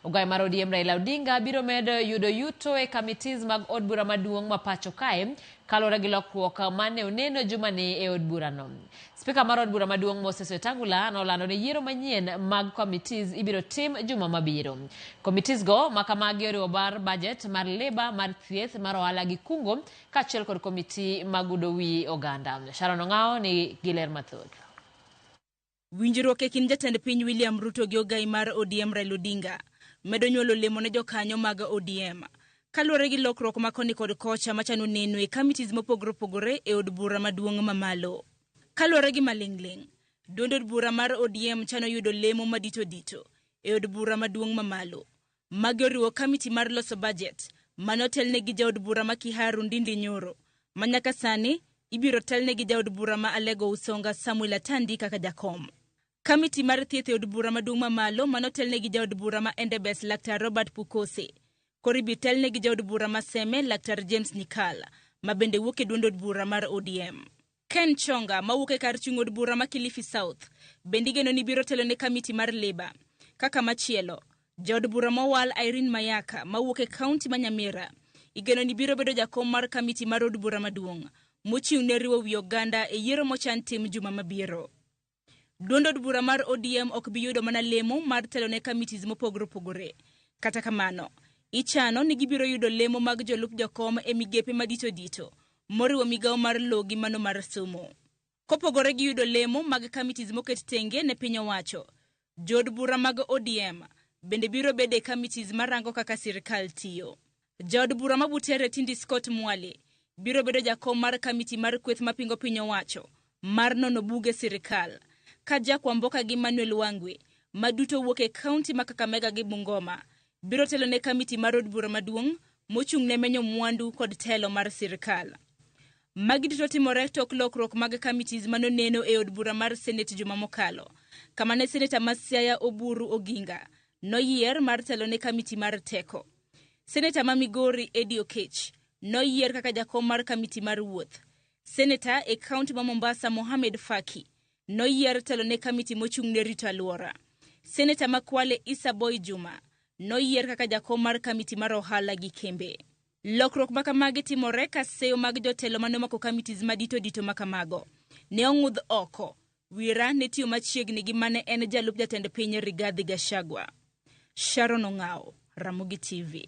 Ogai mar ODM Raila Odinga biro medo yudo yuto e committees mag od bura maduong' ma pacho kae kalore gi lokruok mane oneno jumani e od burano. Spika mar od bura maduong' Moses Wetangula nolando ni yiero manyien mag committees ibiro tim juma mabiro. Committees go makamagi oriwo bar budget mar leba, mar thieth, mar ohala gi kungo kaachiel kod komiti mag udo wi oganda. Sharon Ong'ao ni giler mathoth. Winjruok e kind jatend piny William Ruto gi ogai mar ODM Raila Odinga medo nyuolo lemo ne jokanyo mag ODM. Kaluwore gi lokruok ma koni kod kocha machano neno e committees mopogore opogore e od bura maduong' mamalo. Kaluwore gi maling'ling', duond od bura mar ODM chano yudo lemo madito e od bura maduong' mamalo. Magi oriwo committee mar loso budget manotelne gi jaod bura ma Kiharu Ndindi Nyoro, manyaka sani ibiro telne gi jaod bura ma Alego Usonga Samuel Atandi kaka jakom. Committee mar thieth e od bura maduong' mamalo manotelne gi jaod bura ma Endebess Laktar Robert Pukose. Koribi telne gi jaod bura ma Seme Laktar James Nikala, ma bende wuok e duond od bura mar ODM. Ken Chonga ma wuok e kar chung' od bura ma Kilifi South bende geno ni biro telo ne committee mar leba. Kaka machielo, jaod bura mowal Irene Mayaka ma wuok e kaunti ma Nyamira igeno ni biro bedo jakom mar committee mar od bura maduong' mochung' ne riwo wi oganda e yiero mochan tim juma mabiro. Duond od bura mar ODM ok bi yudo mana lemo mar telo ne committees mopogore opogore. Kata kamano, ichano ni gibiro yudo lemo mag jolup jakom e migepe madito moriwo migawo mar lo gi mano mar somo. Kopogore gi yudo lemo mag committees moket tenge ne piny owacho, jod bura mag ODM bende biro bede committees marango kaka sirkal tiyo. Jaod bura ma Butere Tindi Scott Mwale biro bedo jakom mar committee mar kweth mapingo piny owacho mar nono buge sirkal, ka Jakwamboka gi Manuel Wangwe maduto wuok e kaunti ma Kakamega gi Bungoma biro telo ne committee mar od bura maduong' mochung' ne menyo mwandu kod telo mar sirkal. Magi duto timore tok lokruok mag committees manoneno e od bura mar Senate juma mokalo, kama ne Senator ma Siaya Oburu Oginga noyier mar telo ne committee mar teko. Senator ma Migori Eddie Okech noyier kaka jakom mar committee mar wuoth. Senator e kaunti ma Mombasa Mohamed Faki noyier telo ne committee mochung' ne rito alwora. Senator ma Kwale Issa Boy Juma noyier kaka jakom mar committee mar ohala gi kembe. Lokruok makamagi timore ka seyo mag jotelo manomako committees madito makamago ne ong'udh oko. Wira ne tiyo machiegni gi mane en jalup jatend piny Rigathi Gachagua. Sharon Ong'ao, Ramogi TV.